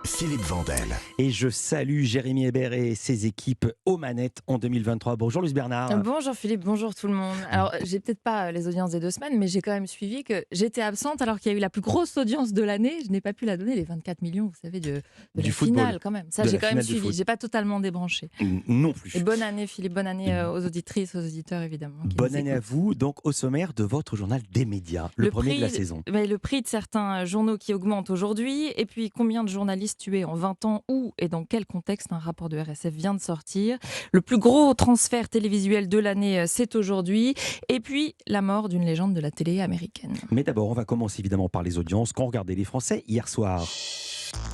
Philippe Vandel. Et je salue Jérémy Hébert et ses équipes aux manettes en 2023. Bonjour Luce Bernard. Bonjour Philippe, bonjour tout le monde. Alors, j'ai peut-être pas les audiences des 2 semaines, mais j'ai quand même suivi que j'étais absente alors qu'il y a eu la plus grosse audience de l'année. Je n'ai pas pu la donner, les 24 millions, vous savez, de Du la football. finale quand même. Ça, De j'ai la quand même finale de suivi. foot. J'ai pas totalement débranché. Non plus. Et bonne année Philippe, bonne année aux auditrices, aux auditeurs évidemment. qui Bonne nous année à écoutent. vous. Donc au sommaire de votre journal des médias, le premier de la saison. Le prix de certains journaux qui augmente aujourd'hui, et puis combien de journalistes tués en 20 ans, où et dans quel contexte. Un rapport de RSF vient de sortir. Le plus gros transfert télévisuel de l'année, c'est aujourd'hui. Et puis la mort d'une légende de la télé américaine. Mais d'abord, on va commencer évidemment par les audiences qu'ont regardé les Français hier soir.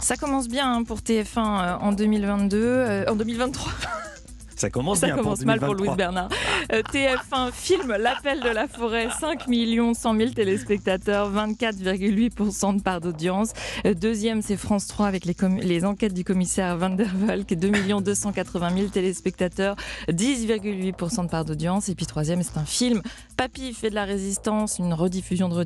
Ça commence bien pour TF1 en 2022, en 2023. Ça commence Ça bien commence pour mal pour 2023. Louise Bernard. TF1 filme L'appel de la forêt, 5 100 000 téléspectateurs, 24,8% de part d'audience. Deuxième, c'est France 3 avec les enquêtes du commissaire Van der Valk, 2 280 000 téléspectateurs, 10,8% de part d'audience. Et puis troisième, c'est un film, Papy fait de la résistance, une rediffusion, 2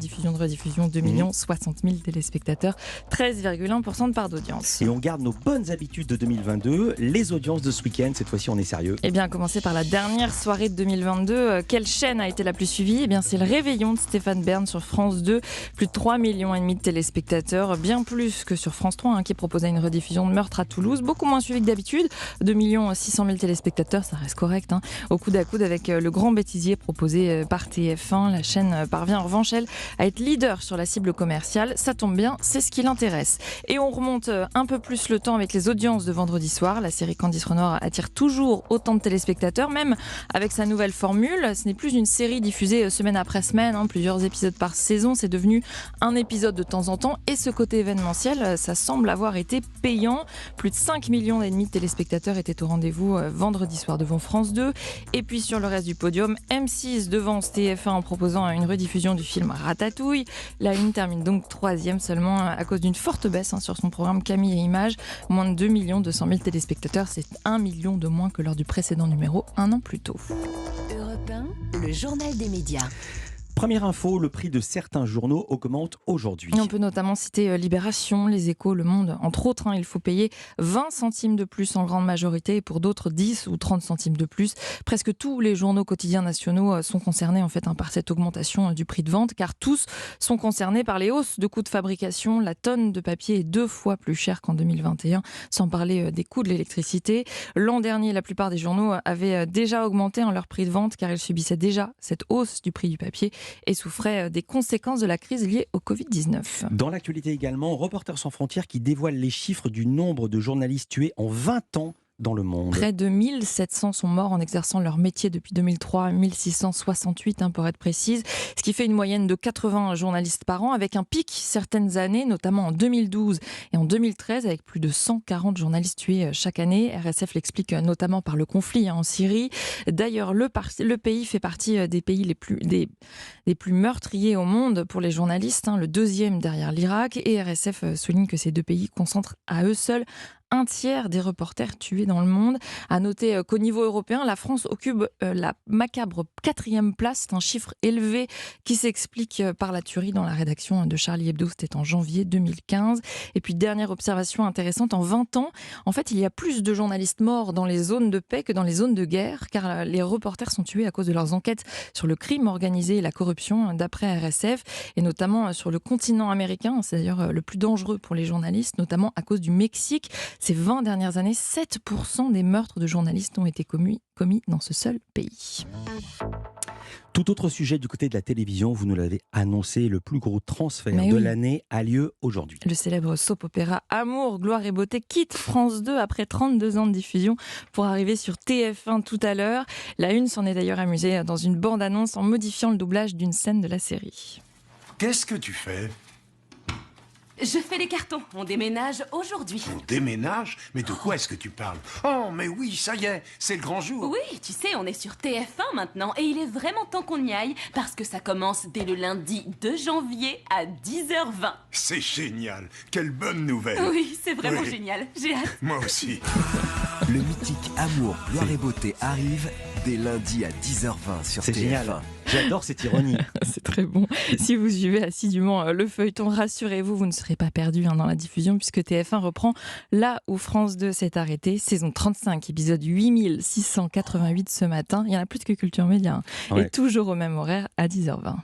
60 000 téléspectateurs, 13,1% de part d'audience. Et on garde nos bonnes habitudes de 2022, les audiences de ce week-end. Cette fois-ci, on est sérieux. Eh bien, à commencer par la dernière soirée de 2022. Quelle chaîne a été la plus suivie ? Eh bien, c'est le Réveillon de Stéphane Bern sur France 2. Plus de 3,5 millions de téléspectateurs, bien plus que sur France 3, qui proposait une rediffusion de Meurtre à Toulouse. Beaucoup moins suivi que d'habitude. 2 600 000 téléspectateurs, ça reste correct. Au coude à coude avec Le Grand Bêtisier proposé par TF1. La chaîne parvient en revanche, elle, à être leader sur la cible commerciale. Ça tombe bien, c'est ce qui l'intéresse. Et on remonte un peu plus le temps avec les audiences de vendredi soir. La série Candice Renoir attire toujours autant de téléspectateurs, même avec sa nouvelle formule. Ce n'est plus une série diffusée semaine après semaine, plusieurs épisodes par saison. C'est devenu un épisode de temps en temps. Et ce côté événementiel, ça semble avoir été payant. Plus de 5,5 millions de téléspectateurs étaient au rendez-vous vendredi soir devant France 2. Et puis sur le reste du podium, M6 devance TF1 en proposant une rediffusion du film Ratatouille. La Une termine donc 3e seulement à cause d'une forte baisse sur son programme Camille et Images. Moins de 2 200 000 téléspectateurs, c'est 1 million de moins que lors du précédent numéro un an plus tôt. Europe 1, le journal des médias. Première info, le prix de certains journaux augmente aujourd'hui. On peut notamment citer Libération, Les Échos, Le Monde, entre autres. Il faut payer 20 centimes de plus en grande majorité et pour d'autres 10 ou 30 centimes de plus. Presque tous les journaux quotidiens nationaux sont concernés par cette augmentation du prix de vente, car tous sont concernés par les hausses de coûts de fabrication. La tonne de papier est 2 fois plus chère qu'en 2021, sans parler des coûts de l'électricité. L'an dernier, la plupart des journaux avaient déjà augmenté leur prix de vente car ils subissaient déjà cette hausse du prix du papier et souffrait des conséquences de la crise liée au Covid-19. Dans l'actualité également, Reporters sans frontières qui dévoile les chiffres du nombre de journalistes tués en 20 ans dans le monde. Près de 1700 sont morts en exerçant leur métier depuis 2003, 1668 pour être précise, ce qui fait une moyenne de 80 journalistes par an, avec un pic certaines années, notamment en 2012 et en 2013, avec plus de 140 journalistes tués chaque année. RSF l'explique notamment par le conflit en Syrie. D'ailleurs, le pays fait partie des pays les plus meurtriers au monde pour les journalistes, le deuxième derrière l'Irak, et RSF souligne que ces deux pays concentrent à eux seuls un tiers des reporters tués dans le monde. À noter qu'au niveau européen, la France occupe la macabre 4e place. C'est un chiffre élevé qui s'explique par la tuerie dans la rédaction de Charlie Hebdo. C'était en janvier 2015. Et puis, dernière observation intéressante, en 20 ans, en fait, il y a plus de journalistes morts dans les zones de paix que dans les zones de guerre, car les reporters sont tués à cause de leurs enquêtes sur le crime organisé et la corruption, d'après RSF, et notamment sur le continent américain. C'est d'ailleurs le plus dangereux pour les journalistes, notamment à cause du Mexique. Ces 20 dernières années, 7% des meurtres de journalistes ont été commis dans ce seul pays. Tout autre sujet du côté de la télévision, vous nous l'avez annoncé, le plus gros transfert de l'année a lieu aujourd'hui. Le célèbre soap-opéra Amour, gloire et beauté quitte France 2 après 32 ans de diffusion pour arriver sur TF1 tout à l'heure. La Une s'en est d'ailleurs amusée dans une bande-annonce en modifiant le doublage d'une scène de la série. Qu'est-ce que tu fais? Je fais les cartons. On déménage aujourd'hui. On déménage? Mais de quoi est-ce que tu parles? Oh, mais oui, ça y est, c'est le grand jour. Oui, tu sais, on est sur TF1 maintenant et il est vraiment temps qu'on y aille parce que ça commence dès le lundi 2 janvier à 10h20. C'est génial. Quelle bonne nouvelle. Oui, c'est vraiment Oui. génial. J'ai hâte. Moi aussi. Le mythique Amour, gloire et beauté arrive dès lundi à 10h20 sur C'est TF1. génial. J'adore cette ironie. C'est très bon. Si vous suivez assidûment le feuilleton, rassurez-vous, vous ne serez pas perdu dans la diffusion puisque TF1 reprend là où France 2 s'est arrêté. Saison 35, épisode 8688 ce matin. Il y en a plus que Culture Média. Ouais. Et toujours au même horaire à 10h20.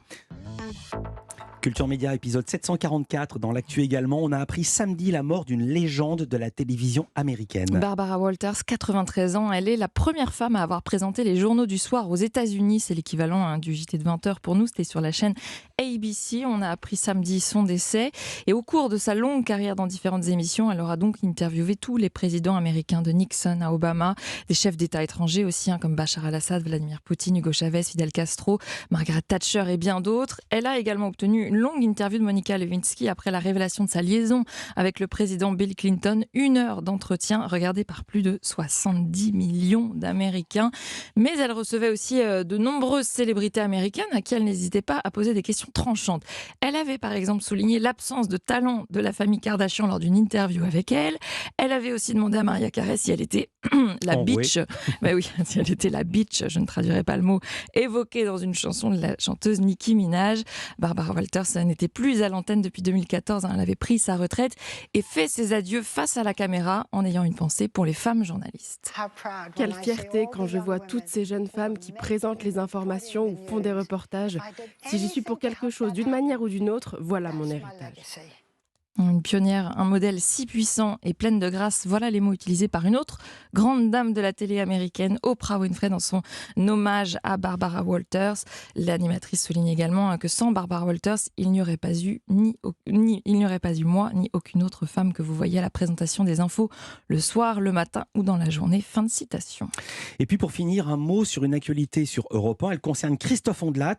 Culture Média, épisode 744. Dans l'actu également, on a appris samedi la mort d'une légende de la télévision américaine. Barbara Walters, 93 ans, elle est la première femme à avoir présenté les journaux du soir aux États-Unis. C'est l'équivalent du JT de 20h pour nous. C'était sur la chaîne ABC. On a appris samedi son décès. Et au cours de sa longue carrière dans différentes émissions, elle aura donc interviewé tous les présidents américains, de Nixon à Obama, des chefs d'État étrangers aussi, comme Bachar al-Assad, Vladimir Poutine, Hugo Chavez, Fidel Castro, Margaret Thatcher et bien d'autres. Elle a également obtenu une longue interview de Monica Lewinsky après la révélation de sa liaison avec le président Bill Clinton. 1 heure d'entretien regardé par plus de 70 millions d'Américains. Mais elle recevait aussi de nombreuses célébrités américaines à qui elle n'hésitait pas à poser des questions tranchantes. Elle avait par exemple souligné l'absence de talent de la famille Kardashian lors d'une interview avec elle. Elle avait aussi demandé à Mariah Carey si elle était la bitch. Bah oui, si elle était la bitch, je ne traduirai pas le mot, évoqué dans une chanson de la chanteuse Nicki Minaj. Barbara Walters n'était plus à l'antenne depuis 2014. Elle avait pris sa retraite et fait ses adieux face à la caméra en ayant une pensée pour les femmes journalistes. Quelle fierté quand je vois toutes ces jeunes femmes qui présentent les informations ou font des reportages. Si j'y suis pour quelque chose d'une manière ou d'une autre, voilà mon héritage. Une pionnière, un modèle si puissant et pleine de grâce, voilà les mots utilisés par une autre grande dame de la télé américaine, Oprah Winfrey, dans son hommage à Barbara Walters. L'animatrice souligne également que sans Barbara Walters, il n'y aurait pas eu moi, ni aucune autre femme que vous voyez à la présentation des infos le soir, le matin ou dans la journée. Fin de citation. Et puis pour finir, un mot sur une actualité sur Europe 1. Elle concerne Christophe Ondelat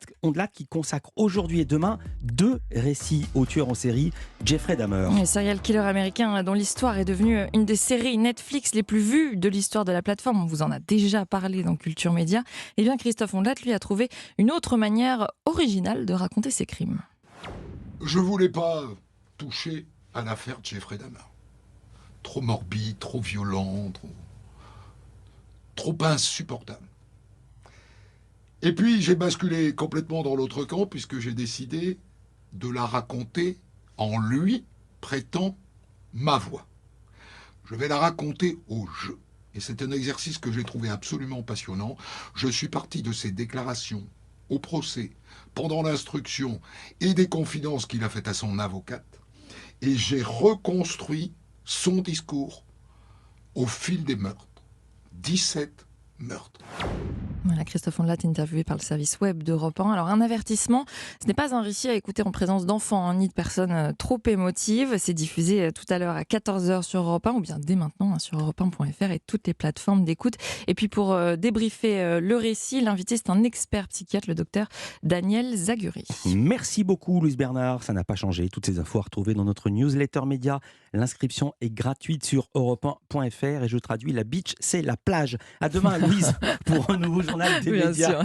qui consacre aujourd'hui et demain 2 récits au tueur en série Jeffrey Dahmer. Le serial killer américain dont l'histoire est devenue une des séries Netflix les plus vues de l'histoire de la plateforme. On vous en a déjà parlé dans Culture Média. Et bien Christophe Ondelat, lui, a trouvé une autre manière originale de raconter ses crimes. Je voulais pas toucher à l'affaire Jeffrey Dahmer. Trop morbide, trop violent, trop insupportable. Et puis j'ai basculé complètement dans l'autre camp puisque j'ai décidé de la raconter en lui prêtant ma voix. Je vais la raconter au jeu. Et c'est un exercice que j'ai trouvé absolument passionnant. Je suis parti de ses déclarations au procès, pendant l'instruction et des confidences qu'il a faites à son avocate. Et j'ai reconstruit son discours au fil des meurtres. 17 meurtres. Voilà, Christophe Ondelat, interviewé par le service web d'Europe 1. Alors, un avertissement, ce n'est pas un récit à écouter en présence d'enfants ni de personnes trop émotives. C'est diffusé tout à l'heure à 14h sur Europe 1 ou bien dès maintenant sur europe1.fr et toutes les plateformes d'écoute. Et puis pour débriefer le récit, l'invité, c'est un expert psychiatre, le docteur Daniel Zaguri. Merci beaucoup Louise Bernard, ça n'a pas changé. Toutes ces infos à retrouver dans notre newsletter média. L'inscription est gratuite sur europe1.fr et je traduis, la beach, c'est la plage. À demain Louise pour un nouveau journal des médias.